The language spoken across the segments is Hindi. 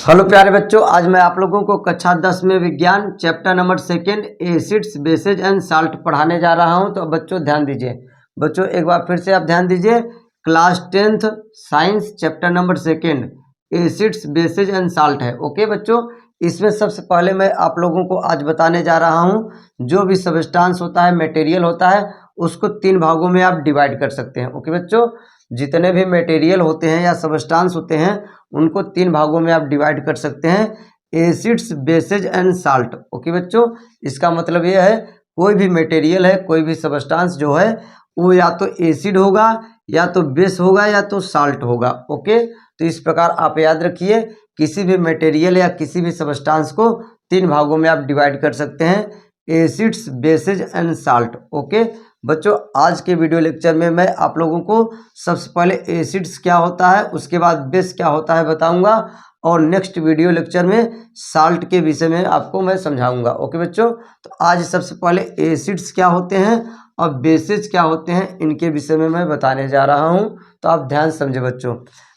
हेलो प्यारे बच्चों, आज मैं आप लोगों को कक्षा 10 में विज्ञान chapter number 2 acids bases and salt पढ़ाने जा रहा हूं। तो बच्चों ध्यान दीजिए। बच्चों एक बार फिर से आप ध्यान दीजिए। Class 10th science chapter number 2 acids bases and salt है। ओके बच्चों, इसमें सबसे पहले मैं आप लोगों को आज बताने जा रहा हूँ जो भी सबस्टांस होता है, मटेरियल होता है, उसको 3 भागों में आप डिवाइड कर सकते हैं। ओके बच्चों, जितने भी मटेरियल होते हैं या सबस्टांस होते हैं उनको 3 भागों में आप डिवाइड कर सकते हैं, acids bases and salt. Okay बच्चों, इसका मतलब यह है कोई भी मटेरियल है, कोई भी सबस्टांस जो है वो या तो एसिड होगा, या तो बेस होगा, या तो साल्ट होगा। ओके, तो इस प्रकार आप याद रखिए, किसी भी मटेरियल या किसी भी सबस्टांस को 3 भागों में आप डिवाइड कर सकते हैं, acids bases and salt. Okay बच्चों, आज के वीडियो लेक्चर में मैं आप लोगों को सबसे पहले एसिड्स क्या होता है, उसके बाद बेस क्या होता है बताऊंगा, और नेक्स्ट वीडियो लेक्चर में साल्ट के विषय में आपको मैं समझाऊंगा। ओके बच्चों, तो आज सबसे पहले एसिड्स क्या होते हैं और बेसेज क्या होते हैं इनके विषय में मैं बताने जा रहा हूं। तो आप ध्यान समझे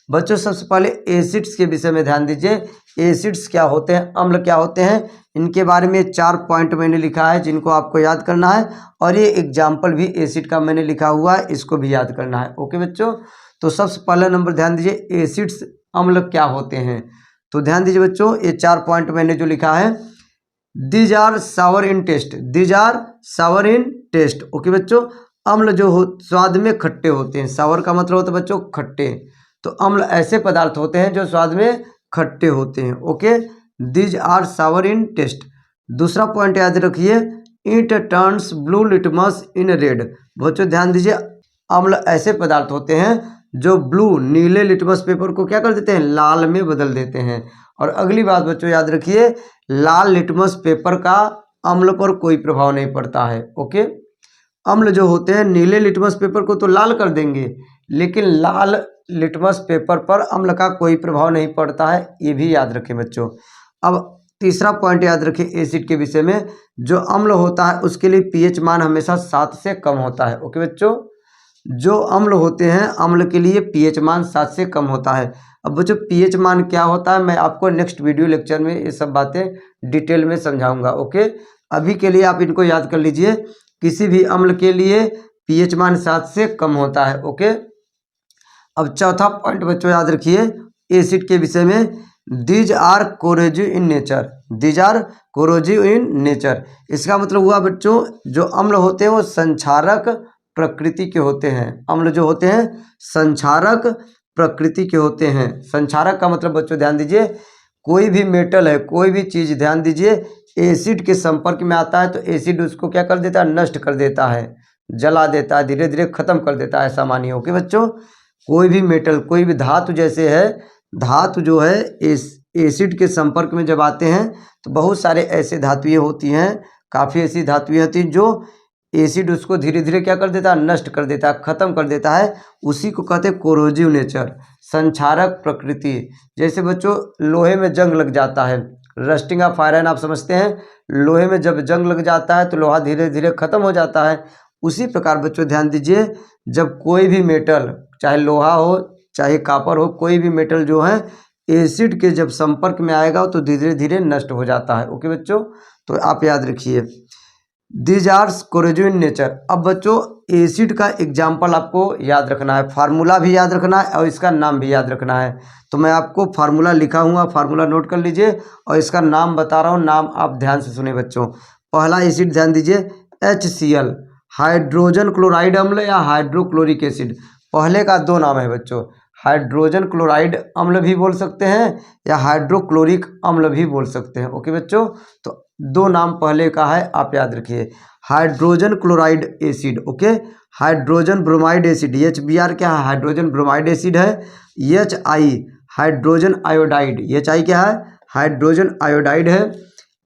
बच्चों सबसे पहले एसिड्स के विषय में ध्यान दीजिए। एसिड्स क्या होते हैं, अम्ल क्या होते हैं, इनके बारे में 4 पॉइंट मैंने लिखा है जिनको आपको याद करना है, और ये एग्जाम्पल भी एसिड का मैंने लिखा हुआ है, इसको भी याद करना है। ओके बच्चों, तो सबसे पहला नंबर ध्यान दीजिए, एसिड्स अम्ल क्या होते हैं। तो ध्यान दीजिए बच्चों, ये 4 पॉइंट मैंने जो लिखा है, these are sour in taste, these are sour in taste. Okay बच्चों, अम्ल जो हो स्वाद में खट्टे होते हैं। सावर का मतलब होता है बच्चों खट्टे, तो अम्ल ऐसे पदार्थ होते हैं जो स्वाद में खट्टे होते हैं। Okay, these are sour in taste. दूसरा पॉइंट याद रखिए, it turns blue litmus in red. बच्चों ध्यान दीजिए, अम्ल ऐसे पदार्थ होते हैं जो ब्लू नीले लिटमस पेपर को क्या कर देते हैं, लाल में बदल देते हैं। और अगली बात बच्चों याद रखिए, लाल लिटमस पेपर का अम्ल पर कोई प्रभाव नहीं पड़ता है। ओके, अम्ल जो होते हैं नीले लिटमस पेपर को तो लाल कर देंगे, लेकिन लाल लिटमस पेपर पर अम्ल का कोई प्रभाव नहीं पड़ता है, ये भी याद रखें बच्चों। अब तीसरा पॉइंट याद रखें एसिड के विषय में, जो अम्ल होता है उसके लिए पीएच मान हमेशा 7 से कम होता है। ओके बच्चों, जो अम्ल होते हैं अम्ल के लिए पीएच मान 7 से कम होता है। अब बच्चों पीएच मान क्या होता है मैं आपको नेक्स्ट वीडियो लेक्चर में ये सब बातें डिटेल में समझाऊंगा। ओके, अभी के लिए आप इनको याद कर लीजिए, किसी भी अम्ल के लिए पीएच मान 7 से कम होता है। ओके, अब चौथा पॉइंट बच्चों याद रखिए एसिड के विषय में, these are corrosive in nature, these are corrosive in nature. इसका मतलब हुआ बच्चों, जो अम्ल होते हैं वो संक्षारक प्रकृति के होते हैं। अम्ल जो होते हैं संक्षारक प्रकृति के होते हैं। संक्षारक का मतलब बच्चों ध्यान दीजिए, कोई भी मेटल है, कोई भी चीज़ ध्यान दीजिए, एसिड के संपर्क में आता है तो एसिड उसको क्या कर देता है, नष्ट कर देता है, जला देता है, धीरे धीरे खत्म कर देता है। ऐसा मानिए। ओके बच्चों, कोई भी मेटल, कोई भी धातु जैसे है, धातु जो है एसिड के संपर्क में जब आते हैं तो बहुत सारे ऐसे धातुएं होती हैं, काफ़ी ऐसी धातुएं होती हैं जो एसिड उसको धीरे धीरे क्या कर देता है, नष्ट कर देता है, ख़त्म कर देता है। उसी को कहते हैं कोरोजिव नेचर, संक्षारक प्रकृति। जैसे बच्चों लोहे में जंग लग जाता है, रस्टिंग ऑफ आयरन आप समझते हैं, लोहे में जब जंग लग जाता है तो लोहा धीरे धीरे ख़त्म हो जाता है। उसी प्रकार बच्चों ध्यान दीजिए, जब कोई भी मेटल, चाहे लोहा हो चाहे कापर हो, कोई भी मेटल जो है एसिड के जब संपर्क में आएगा तो धीरे धीरे नष्ट हो जाता है। ओके बच्चों, तो आप याद रखिए these are corrosive in nature. अब बच्चों एसिड का एग्जाम्पल आपको याद रखना है, फार्मूला भी याद रखना है और इसका नाम भी याद रखना है। तो मैं आपको फार्मूला लिखा हूँ, फार्मूला नोट कर लीजिए और इसका नाम बता रहा हूँ, नाम आप ध्यान से सुने बच्चों। पहला एसिड ध्यान दीजिए HCl, हाइड्रोजन क्लोराइड अम्ल या हाइड्रोक्लोरिक एसिड। पहले का 2 नाम है बच्चों, हाइड्रोजन क्लोराइड अम्ल भी बोल सकते हैं या हाइड्रोक्लोरिक अम्ल भी बोल सकते हैं। ओके बच्चों, तो 2 नाम पहले का है, आप याद रखिए। Hydrogen chloride acid, okay, hydrogen bromide acid, HBr क्या है, हाइड्रोजन ब्रोमाइड एसिड है। HI हाइड्रोजन आयोडाइड, HI क्या है, हाइड्रोजन आयोडाइड है।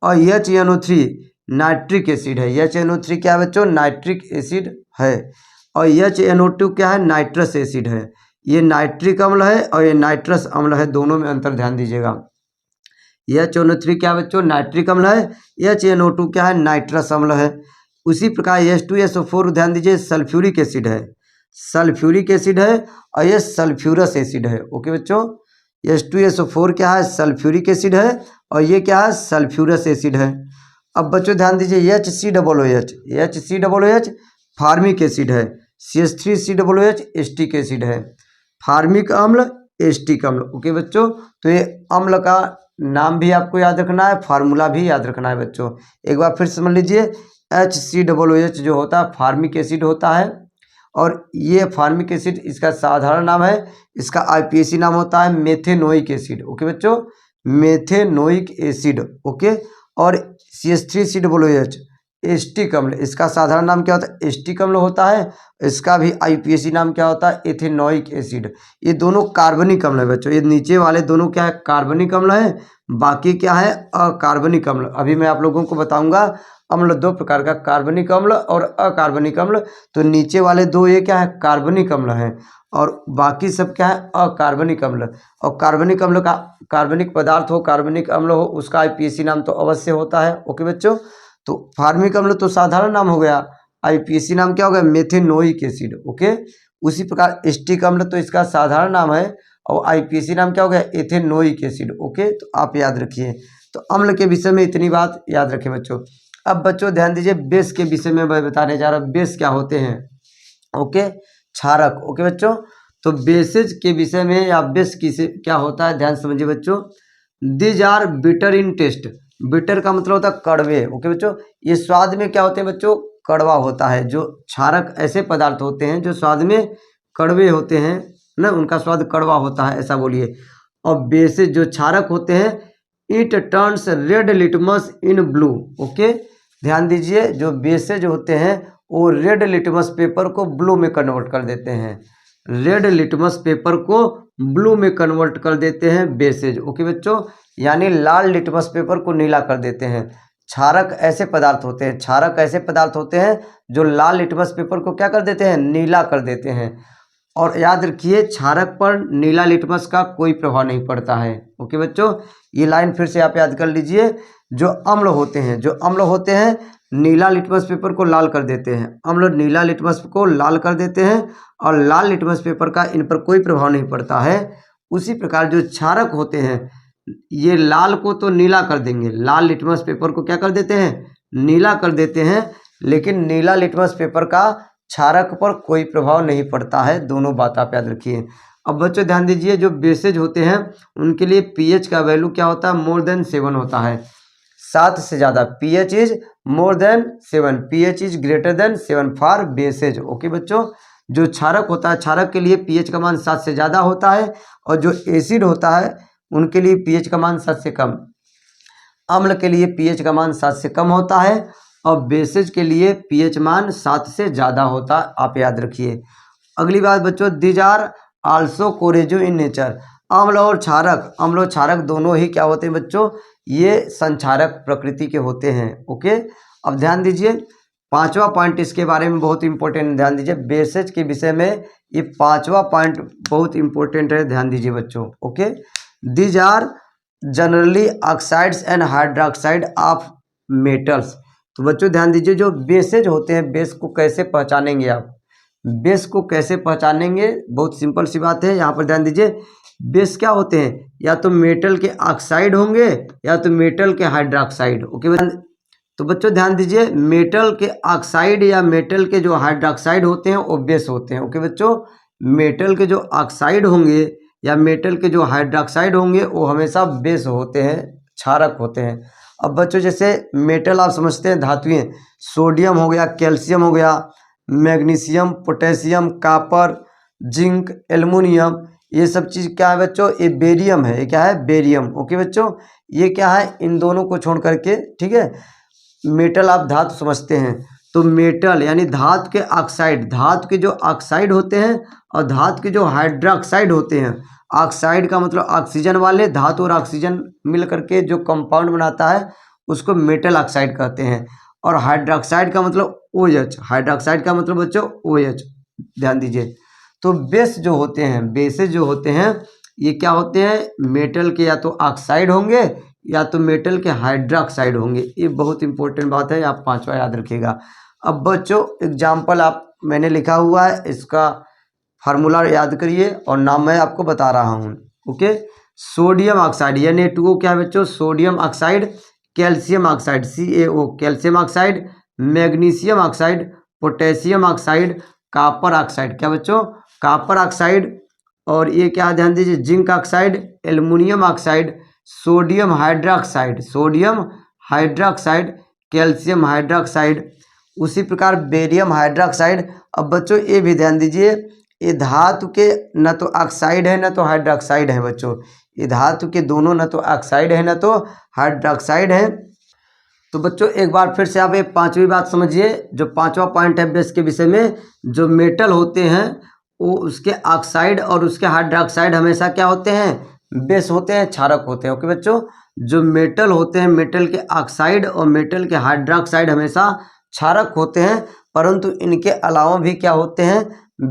और HNO3 नाइट्रिक एसिड है। HNO3 क्या है बच्चों, नाइट्रिक एसिड है। और HNO2 क्या है, नाइट्रस एसिड है। ये नाइट्रिक अम्ल है और ये नाइट्रस अम्ल है, दोनों में अंतर ध्यान दीजिएगा। HNO3 क्या बच्चों, नाइट्रिक अम्ल है, HNO2 क्या है, नाइट्रस अम्ल है। उसी प्रकार H2SO4 ध्यान दीजिए सल्फ्यूरिक एसिड है, सल्फ्यूरिक एसिड है और ये सल्फ्यूरस एसिड है। ओके बच्चों, H2SO4 क्या है, सल्फ्यूरिक एसिड है, और ये क्या है, सल्फ्यूरस एसिड है। अब बच्चों ध्यान दीजिए, HCOOH फार्मिक एसिड है, CH3COOH एस्टिक एसिड है, फार्मिक अम्ल, एस्टिक अम्ल। ओके बच्चों, तो ये अम्ल का नाम भी आपको याद रखना है, फार्मूला भी याद रखना है बच्चों। एक बार फिर समझ लीजिए, HCOOH जो होता है फार्मिक एसिड होता है, और ये फार्मिक एसिड इसका साधारण नाम है, इसका IPAC नाम होता है मेथेनोइक एसिड। ओके बच्चों, मेथेनोइक एसिड। ओके, और CH3COOH एस्टिक अम्ल, इसका साधारण नाम क्या होता है, एस्टिक अम्ल होता है। इसका भी IPAC नाम क्या होता है, एथेनोइक एसिड। ये दोनों कार्बनिक अम्ल है बच्चों, ये नीचे वाले दोनों क्या है, कार्बनिक अम्ल है, बाकी क्या है, अकार्बनिक अम्ल। अभी मैं आप लोगों को बताऊंगा अम्ल दो प्रकार का, कार्बनिक अम्ल और अकार्बनिक अम्ल। तो नीचे वाले दो ये क्या है, कार्बनिक अम्ल हैं, और बाकी सब क्या है, अकार्बनिक अम्ल। और कार्बनिक अम्ल का, कार्बनिक पदार्थ हो, कार्बनिक अम्ल हो, उसका IPAC नाम तो अवश्य होता है। ओके बच्चों, तो फार्मिक अम्ल तो साधारण नाम हो गया, IPAC नाम क्या हो गया, मेथेनोइक एसिड। ओके, उसी प्रकार एस्टिक अम्ल तो इसका साधारण नाम है, और IPAC नाम क्या हो गया, एथेनोइक एसिड। ओके, तो आप याद रखिए। तो अम्ल के विषय में इतनी बात याद रखें बच्चों। अब बच्चों ध्यान दीजिए, बेस के विषय में मैं बताने जा रहा हूँ, बेस क्या होते हैं। ओके, क्षारक। ओके बच्चों, तो बेसेज के विषय में या बेस किसे क्या होता है, ध्यान समझिए बच्चों। These are bitter in taste, bitter का मतलब होता है कड़वे। ओके बच्चों, ये स्वाद में क्या होते हैं बच्चों, कड़वा होता है। जो क्षारक ऐसे पदार्थ होते हैं जो स्वाद में कड़वे होते हैं ना, उनका स्वाद कड़वा होता है, ऐसा बोलिए। और बेसेज जो क्षारक होते हैं, it turns red litmus in blue. Okay, ध्यान दीजिए, जो बेसेज होते हैं वो रेड लिटमस पेपर को ब्लू में कन्वर्ट कर देते हैं, रेड लिटमस पेपर को ब्लू में कन्वर्ट कर देते हैं बेसेज। ओके बच्चों, यानी लाल लिटमस पेपर को नीला कर देते हैं। क्षारक ऐसे पदार्थ होते हैं, क्षारक ऐसे पदार्थ होते हैं जो लाल लिटमस पेपर को क्या कर देते हैं, नीला कर देते हैं। और याद रखिए, क्षारक पर नीला लिटमस का कोई प्रभाव नहीं पड़ता है। ओके बच्चों, ये लाइन फिर से आप याद कर लीजिए। जो अम्ल होते हैं, जो अम्ल होते हैं नीला लिटमस पेपर को लाल कर देते हैं, अम्ल नीला लिटमस को लाल कर देते हैं, और लाल लिटमस पेपर का इन पर कोई प्रभाव नहीं पड़ता है। उसी प्रकार जो क्षारक होते हैं, ये लाल को तो नीला कर देंगे, लाल लिटमस पेपर को क्या कर देते हैं, नीला कर देते हैं, लेकिन नीला लिटमस पेपर का क्षारक पर कोई प्रभाव नहीं पड़ता है। दोनों बात आप याद रखिए। अब बच्चों ध्यान दीजिए, जो बेसेज होते हैं उनके लिए pH का वैल्यू क्या होता है, मोर देन 7 होता है, 7 से ज़्यादा। pH is more than 7, pH is greater than 7 for bases. Okay बच्चों, जो क्षारक होता है, क्षारक के लिए pH का मान 7 से ज़्यादा होता है, और जो एसिड होता है उनके लिए pH का मान 7 से कम। अम्ल के लिए pH का मान 7 से कम होता है, और बेसेज के लिए pH मान 7 से ज़्यादा होता है, आप याद रखिए। अगली बात बच्चों, these are also corrosive in nature. अम्ल और क्षारक, अम्ल और क्षारक दोनों ही क्या होते हैं बच्चों, ये संक्षारक प्रकृति के होते हैं। ओके, अब ध्यान दीजिए, पांचवा पॉइंट इसके बारे में बहुत इंपॉर्टेंट, ध्यान दीजिए। बेसेज के विषय में ये पांचवा पॉइंट बहुत इंपॉर्टेंट है, ध्यान दीजिए बच्चों। Okay, these are generally oxides and hydroxide of metals. तो बच्चों ध्यान दीजिए, जो बेसेज होते हैं, बेस को कैसे पहचानेंगे आप, बेस को कैसे पहचानेंगे, बहुत सिंपल सी बात है। यहाँ पर ध्यान दीजिए, बेस क्या होते हैं, या तो मेटल के ऑक्साइड होंगे या तो मेटल के हाइड्रोक्साइड। ओके, तो बच्चों ध्यान दीजिए, मेटल के ऑक्साइड या मेटल के जो हाइड्रोक्साइड होते हैं वो बेस होते हैं। ओके बच्चों, मेटल के जो ऑक्साइड होंगे या मेटल के जो हाइड्रोक्साइड होंगे वो हमेशा बेस होते हैं, क्षारक होते हैं। अब बच्चों जैसे मेटल आप समझते हैं धातुएं, सोडियम हो गया, कैल्शियम हो गया, magnesium, potassium, copper, zinc, aluminium, ये सब चीज़ क्या है बच्चों, ये बेरियम है। ये क्या है, बेरियम। ओके बच्चों, ये क्या है, इन दोनों को छोड़ करके, ठीक है, मेटल आप धातु समझते हैं, तो मेटल यानी धातु के ऑक्साइड, धातु के जो ऑक्साइड होते हैं और धातु के जो हाइड्रोक्साइड होते हैं, ऑक्साइड का मतलब ऑक्सीजन वाले, धातु और ऑक्सीजन मिल करके जो कंपाउंड बनाता है उसको मेटल ऑक्साइड कहते हैं। और हाइड्रोक्साइड का मतलब OH, हाइड्रोक्साइड का मतलब बच्चों OH, ध्यान दीजिए। तो बेस जो होते हैं, बेसेस जो होते हैं, ये क्या होते हैं, मेटल के या तो ऑक्साइड होंगे या तो मेटल के हाइड्रोक्साइड होंगे। ये बहुत इंपॉर्टेंट बात है, आप पांचवा याद रखिएगा। अब बच्चों एग्जाम्पल आप मैंने लिखा हुआ है, इसका फार्मूला याद करिए और नाम मैं आपको बता रहा हूँ। ओके, सोडियम ऑक्साइड Na2O क्या है बच्चों, sodium oxide, calcium oxide CaO calcium oxide, magnesium oxide, potassium oxide, copper oxide, क्या बच्चों, कॉपर ऑक्साइड। और ये क्या ध्यान दीजिए, zinc oxide, aluminium oxide, sodium hydroxide, sodium hydroxide, calcium hydroxide, उसी प्रकार बेरियम हाइड्रोक्साइड। अब बच्चों ये भी ध्यान दीजिए, ये धातु के न तो ऑक्साइड है न तो हाइड्रोक्साइड है बच्चों, ये धातु के दोनों न तो ऑक्साइड है न तो हाइड्रोक्साइड है। तो बच्चों एक बार फिर से आप एक पांचवी बात समझिए, जो पांचवा पॉइंट है बेस के विषय में, जो मेटल होते हैं वो उसके ऑक्साइड और उसके हाइड्रोक्साइड हमेशा क्या होते हैं, बेस होते हैं, क्षारक होते हैं। ओके बच्चों, जो मेटल होते हैं, मेटल के ऑक्साइड और मेटल के हाइड्रोक्साइड हमेशा क्षारक होते हैं, परंतु इनके अलावा भी क्या होते हैं,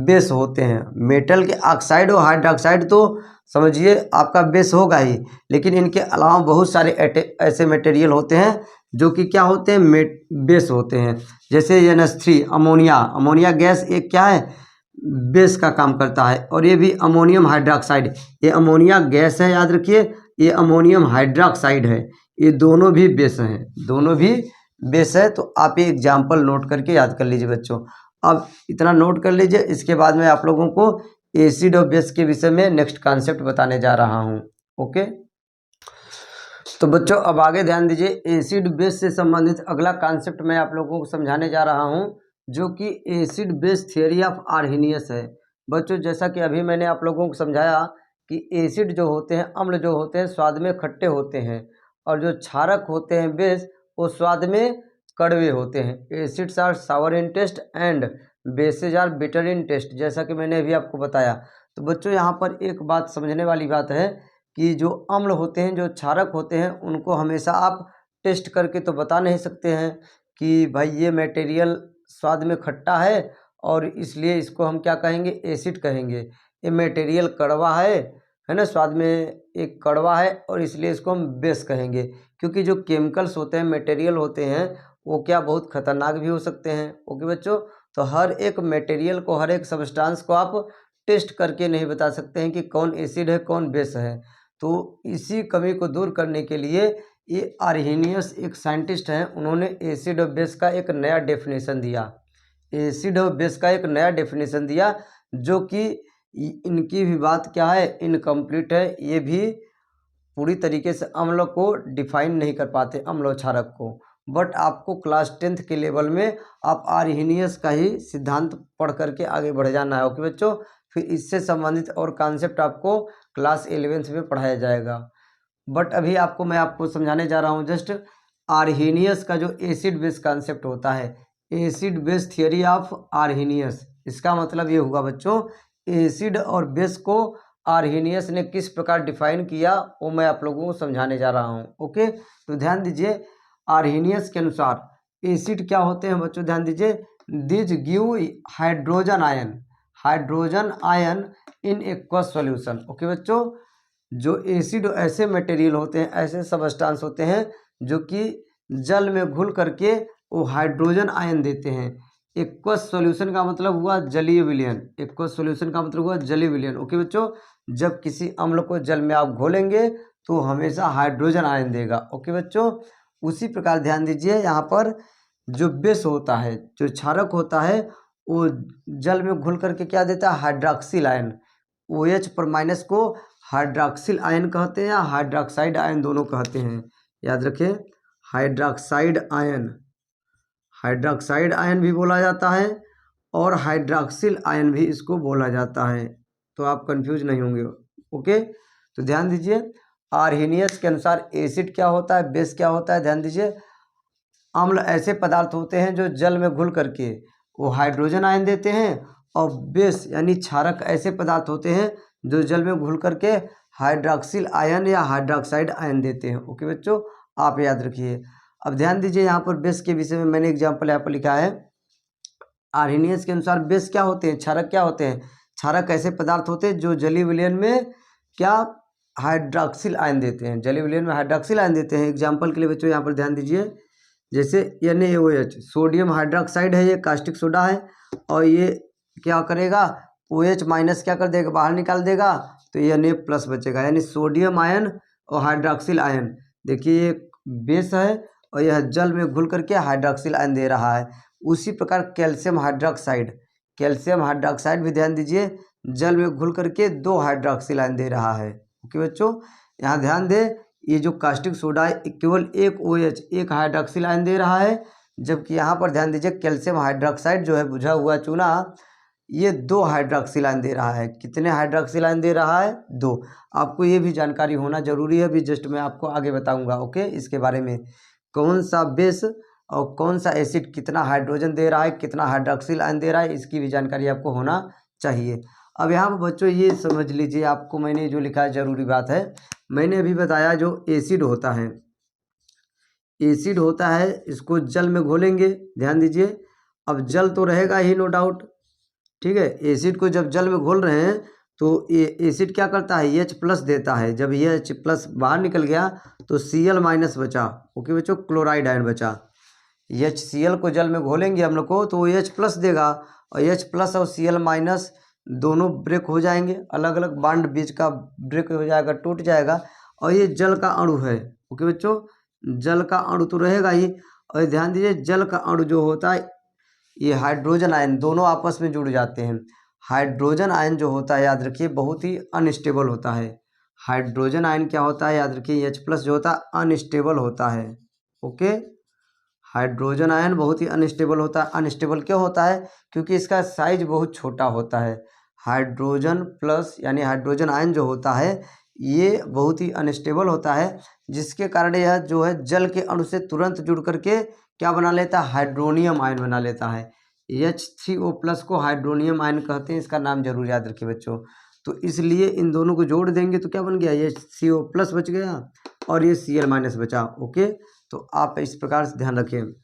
बेस होते हैं। मेटल के ऑक्साइड और हाइड्रोक्साइड तो समझिए आपका बेस होगा ही, लेकिन इनके अलावा बहुत सारे ऐसे मटेरियल होते हैं जो कि क्या होते हैं, बेस होते हैं। जैसे NH3 अमोनिया, अमोनिया गैस एक क्या है, बेस का काम करता है। और ये भी अमोनियम हाइड्रोक्साइड, ये अमोनिया गैस है, याद रखिए, ये अमोनियम हाइड्रोक्साइड है, ये दोनों भी बेस हैं, दोनों भी बेस है। तो आप ये एग्जाम्पल नोट करके याद कर लीजिए बच्चों। अब इतना नोट कर लीजिए, इसके बाद में आप लोगों को एसिड और बेस के विषय में नेक्स्ट कॉन्सेप्ट बताने जा रहा हूँ। ओके, तो बच्चों अब आगे ध्यान दीजिए, एसिड बेस से संबंधित अगला कॉन्सेप्ट मैं आप लोगों को समझाने जा रहा हूँ, जो कि acid base theory of Arrhenius है। बच्चों जैसा कि अभी मैंने आप लोगों को समझाया कि एसिड जो होते हैं, अम्ल जो होते हैं, स्वाद में खट्टे होते हैं, और जो क्षारक होते हैं बेस, वो स्वाद में कड़वे होते हैं। Acids are sour in taste and bases are bitter in taste, जैसा कि मैंने अभी आपको बताया। तो बच्चों यहाँ पर एक बात समझने वाली बात है कि जो अम्ल होते हैं, जो क्षारक होते हैं, उनको हमेशा आप टेस्ट करके तो बता नहीं सकते हैं कि भाई ये मटेरियल स्वाद में खट्टा है और इसलिए इसको हम क्या कहेंगे, एसिड कहेंगे। ये मटेरियल कड़वा है ना, स्वाद में एक कड़वा है और इसलिए इसको हम बेस कहेंगे। क्योंकि जो केमिकल्स होते हैं, मटेरियल होते हैं, वो क्या बहुत खतरनाक भी हो सकते हैं। ओके बच्चों, तो हर एक मटेरियल को, हर एक सब्सटेंस को आप टेस्ट करके नहीं बता सकते हैं कि कौन एसिड है कौन बेस है। तो इसी कमी को दूर करने के लिए ये आर्हेनियस एक साइंटिस्ट हैं, उन्होंने एसिड और बेस का एक नया डेफिनेशन दिया, एसिड और बेस का एक नया डेफिनेशन दिया, जो कि इनकी भी बात क्या है, इनकम्प्लीट है। ये भी पूरी तरीके से अम्ल को डिफाइन नहीं कर पाते, अम्ल और क्षारक को। बट आपको क्लास 10th के लेवल में आप आर्हेनियस का ही सिद्धांत पढ़ करके आगे बढ़ जाना है। ओके बच्चों, फिर इससे संबंधित और कॉन्सेप्ट आपको क्लास 11th में पढ़ाया जाएगा। बट अभी मैं आपको समझाने जा रहा हूँ जस्ट आर्हेनियस का जो एसिड बेस कॉन्सेप्ट होता है, acid base theory of Arrhenius. इसका मतलब ये हुआ बच्चों, एसिड और बेस को आर्हेनियस ने किस प्रकार डिफाइन किया, वो मैं आप लोगों को समझाने जा रहा हूँ। ओके, तो ध्यान दीजिए, आर्हेनियस के अनुसार एसिड क्या होते हैं बच्चों, ध्यान दीजिए, this give hydrogen ion, hydrogen ion in aqueous solution. Okay बच्चों, जो एसिड ऐसे मटेरियल होते हैं, ऐसे सबस्टांस होते हैं जो कि जल में घुल करके वो हाइड्रोजन आयन देते हैं। एक्वस सॉल्यूशन का मतलब हुआ जलीय विलयन, एक्वस सॉल्यूशन का मतलब हुआ जलीय विलयन। ओके बच्चों, जब किसी अम्ल को जल में आप घोलेंगे तो हमेशा हाइड्रोजन आयन देगा। ओके बच्चों, उसी प्रकार ध्यान दीजिए, यहाँ पर जो बेस होता है, जो क्षारक होता है, वो जल में घुल करके क्या देता है, हाइड्रोक्सिल आयन। OH पर माइनस को हाइड्रोक्सिल आयन कहते हैं या हाइड्रोक्साइड आयन दोनों कहते हैं, याद रखें, हाइड्रोक्साइड आयन, हाइड्रोक्साइड आयन भी बोला जाता है और हाइड्रोक्सिल आयन भी इसको बोला जाता है। तो आप कंफ्यूज नहीं होंगे। ओके, तो ध्यान दीजिए, आर्हेनियस के अनुसार एसिड क्या होता है, बेस क्या होता है, ध्यान दीजिए, अम्ल ऐसे पदार्थ होते हैं जो जल में घुल करके वो हाइड्रोजन आयन देते हैं, और बेस यानी क्षारक ऐसे पदार्थ होते हैं जो जल में घुल करके हाइड्रोक्सिल आयन या हाइड्रोक्साइड आयन देते हैं। ओके बच्चों, आप याद रखिए। अब ध्यान दीजिए, यहाँ पर बेस के विषय में मैंने एग्जाम्पल यहाँ पर लिखा है। आर्हेनियस के अनुसार बेस क्या होते हैं, क्षारक क्या होते हैं, क्षारक ऐसे पदार्थ होते हैं जो जलीय विलयन में क्या हाइड्रोक्सिल आयन देते हैं, जलीय विलयन में हाइड्रोक्सिल आयन देते हैं। एग्जाम्पल के लिए बच्चों यहाँ पर ध्यान दीजिए, जैसे NaOH सोडियम हाइड्रोक्साइड है, ये कास्टिक सोडा है, और ये क्या करेगा, OH माइनस क्या कर देगा, बाहर निकाल देगा, तो Na प्लस बचेगा, यानी सोडियम आयन और हाइड्रोक्सिल आयन। देखिए ये बेस है और यह जल में घुल करके हाइड्रोक्सिल आयन दे रहा है। उसी प्रकार कैल्शियम हाइड्रोक्साइड भी ध्यान दीजिए, जल में घुल करके 2 हाइड्रोक्सिल आयन दे रहा है। ओके बच्चों, यहाँ ध्यान दें, ये जो कास्टिक सोडा है केवल एक OH एक हाइड्रोक्सिल आयन दे रहा है, जबकि यहाँ पर ध्यान दीजिए कैल्शियम हाइड्रोक्साइड जो है बुझा हुआ चूना, ये 2 हाइड्रोक्सिल आयन दे रहा है। कितने हाइड्रोक्सिल आयन दे रहा है? 2। आपको ये भी जानकारी होना जरूरी है, भी जस्ट मैं आपको आगे बताऊंगा। ओके, इसके बारे में कौन सा बेस और कौन सा एसिड कितना हाइड्रोजन दे रहा है, कितना हाइड्रोक्सिल आयन दे रहा है, इसकी भी जानकारी आपको होना चाहिए। अब यहाँ पर बच्चों ये समझ लीजिए, आपको मैंने जो लिखा है जरूरी बात है, मैंने अभी बताया जो एसिड होता है, एसिड होता है इसको जल में घोलेंगे, ध्यान दीजिए। अब जल तो रहेगा ही नो डाउट, ठीक है। एसिड को जब जल में घोल रहे हैं तो ये एसिड क्या करता है, H प्लस देता है। जब ये H प्लस बाहर निकल गया तो Cl माइनस बचा। ओके बच्चों, क्लोराइड आयन बचा। HCl को जल में घोलेंगे हम लोग को तो वो H प्लस देगा, और H प्लस और Cl माइनस दोनों ब्रेक हो जाएंगे, अलग अलग बॉन्ड बीच का ब्रेक हो जाएगा, टूट जाएगा, और ये जल का अणु है। ओके बच्चों, जल का अणु तो रहेगा ही, और ध्यान दीजिए जल का अणु जो होता है ये हाइड्रोजन आयन दोनों आपस में जुड़ जाते हैं। हाइड्रोजन आयन जो होता है याद रखिए बहुत ही अनस्टेबल होता है। हाइड्रोजन आयन क्या होता है याद रखिए, H प्लस जो होता है अनस्टेबल होता है। ओके, हाइड्रोजन आयन बहुत ही अनस्टेबल होता है। अनस्टेबल क्यों होता है? क्योंकि इसका साइज बहुत छोटा होता है। हाइड्रोजन प्लस यानी हाइड्रोजन आयन जो होता है ये बहुत ही अनस्टेबल होता है, जिसके कारण यह जो है जल के अणु से तुरंत जुड़ करके क्या बना लेता है, हाइड्रोनियम आयन बना लेता है। H3O प्लस को हाइड्रोनियम आयन कहते हैं, इसका नाम जरूर याद रखिए बच्चों। तो इसलिए इन दोनों को जोड़ देंगे तो क्या बन गया, HCO प्लस बच गया और ये Cl माइनस बचा। ओके, तो आप इस प्रकार से ध्यान रखें।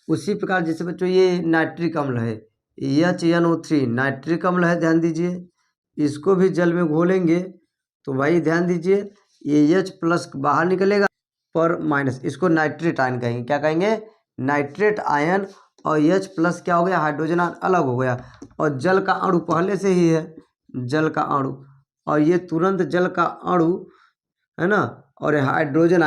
उसी प्रकार जैसे बच्चों ये नाइट्रिक अम्ल है, HNO3 नाइट्रिक अम्ल है, ध्यान दीजिए। इसको भी जल में घोलेंगे तो भाई ध्यान दीजिए ये H प्लस बाहर निकलेगा पर माइनस, इसको नाइट्रेट आयन कहेंगे। क्या कहेंगे, नाइट्रेट आयन। और H प्लस क्या हो गया, हाइड्रोजन आयन अलग हो गया, और जल का अणु पहले से ही है, जल का अणु, और ये तुरंत जल का अणु है ना, और हाइड्रोजन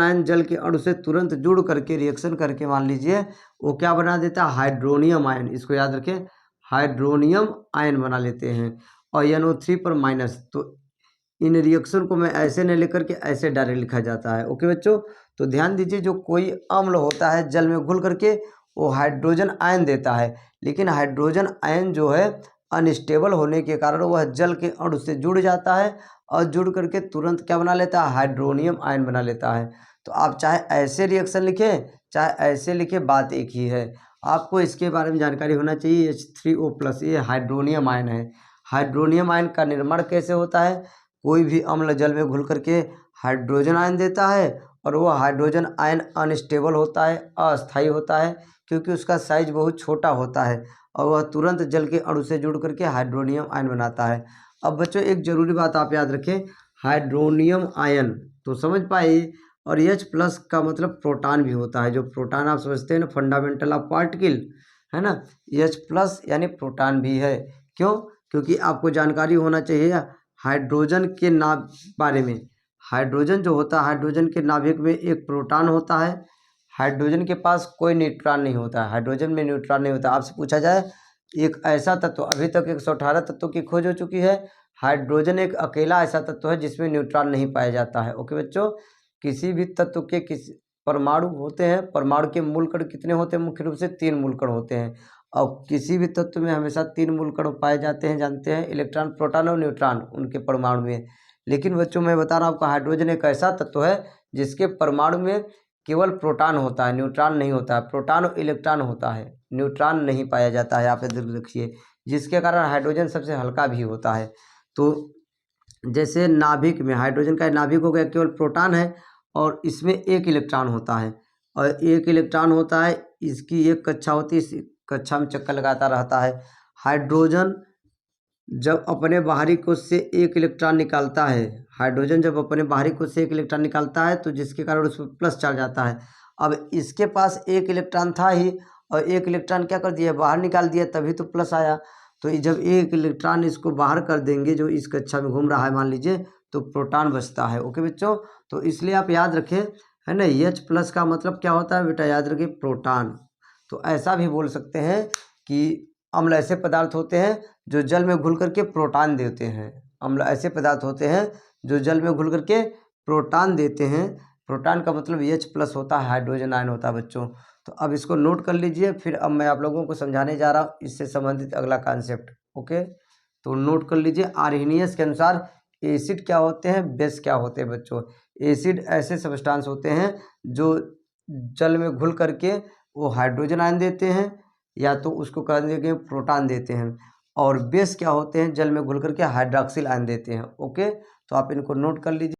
आयन जल के अणु से तुरंत जुड़ करके रिएक्शन करके मान लीजिए वो क्या बना देता है, हाइड्रोनियम आयन। इसको याद रखें, हाइड्रोनियम आयन बना लेते हैं। और NO3 पर माइनस, तो इन रिएक्शन को मैं ऐसे नहीं लेकर के ऐसे डायरेक्ट लिखा जाता है। ओके बच्चों, तो ध्यान दीजिए जो कोई अम्ल होता है जल में घुल करके वो हाइड्रोजन आयन देता है, लेकिन हाइड्रोजन आयन जो है अनस्टेबल होने के कारण वह जल के अणु से जुड़ जाता है और जुड़ करके तुरंत क्या बना लेता है, हाइड्रोनियम आयन बना लेता है। तो आप चाहे ऐसे रिएक्शन लिखें चाहे ऐसे लिखें, बात एक ही है। आपको इसके बारे में जानकारी होना चाहिए। H3O प्लस ये हाइड्रोनियम आयन है। हाइड्रोनियम आयन का निर्माण कैसे होता है, कोई भी अम्ल जल में घुल करके हाइड्रोजन आयन देता है और वह हाइड्रोजन आयन अनस्टेबल होता है, अस्थायी होता है, क्योंकि उसका साइज बहुत छोटा होता है और वह तुरंत जल के अणु से जुड़ करके हाइड्रोनियम आयन बनाता है। अब बच्चों एक जरूरी बात आप याद रखें, हाइड्रोनियम आयन तो समझ पाए, और H प्लस का मतलब प्रोटॉन भी होता है। जो प्रोटॉन आप समझते हैं ना, फंडामेंटल ऑफ पार्टिकल है ना, H प्लस यानी प्रोटॉन भी है। क्यों? क्योंकि आपको जानकारी होना चाहिए हाइड्रोजन के बारे में। हाइड्रोजन जो होता है, हाइड्रोजन के नाभिक में एक प्रोटॉन होता है, हाइड्रोजन के पास कोई न्यूट्रॉन नहीं होता है, हाइड्रोजन में न्यूट्रॉन नहीं होता। आपसे पूछा जाए एक ऐसा तत्व, अभी तक 118 तत्वों की खोज हो चुकी है, हाइड्रोजन एक अकेला ऐसा तत्व है जिसमें न्यूट्रॉन नहीं पाया जाता है। ओके बच्चों, किसी भी तत्व के किसी परमाणु होते हैं, परमाणु के मूल कण कितने होते हैं, मुख्य रूप से 3 मूल कण होते हैं, और किसी भी तत्व में हमेशा 3 मूल कण पाए जाते हैं, जानते हैं, इलेक्ट्रॉन, प्रोटॉन और न्यूट्रॉन उनके परमाणु में। लेकिन बच्चों मैं बता रहा हूँ आपको, हाइड्रोजन एक ऐसा तत्व है जिसके परमाणु में केवल प्रोटॉन होता है, न्यूट्रॉन नहीं होता है। प्रोटॉन और इलेक्ट्रॉन होता है, न्यूट्रॉन नहीं पाया जाता है, आप याद रखिए, जिसके कारण हाइड्रोजन सबसे हल्का भी होता है। तो जैसे नाभिक में हाइड्रोजन का नाभिक हो गया, केवल प्रोटॉन है और इसमें एक इलेक्ट्रॉन होता है, और एक इलेक्ट्रॉन होता है, इसकी एक कक्षा होती है, इस कक्षा में चक्कर लगाता रहता है। हाइड्रोजन जब अपने बाहरी कोश से एक इलेक्ट्रॉन निकालता है, हाइड्रोजन जब अपने बाहरी कोश से एक इलेक्ट्रॉन निकालता है तो जिसके कारण उस पर प्लस चार्ज आता है। अब इसके पास एक इलेक्ट्रॉन था ही और एक इलेक्ट्रॉन क्या कर दिया, बाहर निकाल दिया, तभी तो प्लस आया। तो जब एक इलेक्ट्रॉन इसको बाहर कर देंगे जो इस कक्षा में घूम रहा है मान लीजिए, तो प्रोटॉन बचता है। ओके बच्चों, तो इसलिए आप याद रखें, है ना, H+ का मतलब क्या होता है बेटा, याद रखिए प्रोटॉन। तो ऐसा भी बोल सकते हैं कि अम्ल ऐसे पदार्थ होते हैं जो जल में घुल करके प्रोटॉन देते हैं। अम्ल ऐसे पदार्थ होते हैं जो जल में घुल करके प्रोटॉन देते हैं। प्रोटॉन का मतलब H+ होता है, हाइड्रोजन आयन होता है बच्चों। तो अब इसको नोट कर लीजिए, फिर अब मैं आप लोगों को समझाने जा रहा हूँ इससे संबंधित अगला कॉन्सेप्ट। ओके, तो नोट कर लीजिए, आर्हेनियस के अनुसार एसिड क्या होते हैं, बेस क्या होते हैं बच्चों। एसिड ऐसे सब्सटेंस होते हैं जो जल में घुल करके वो हाइड्रोजन आयन देते हैं या तो उसको कह देंगे प्रोटॉन देते हैं, और बेस क्या होते हैं, जल में घुल करके हाइड्रॉक्सिल आयन देते हैं। ओके, तो आप इनको नोट कर लीजिए।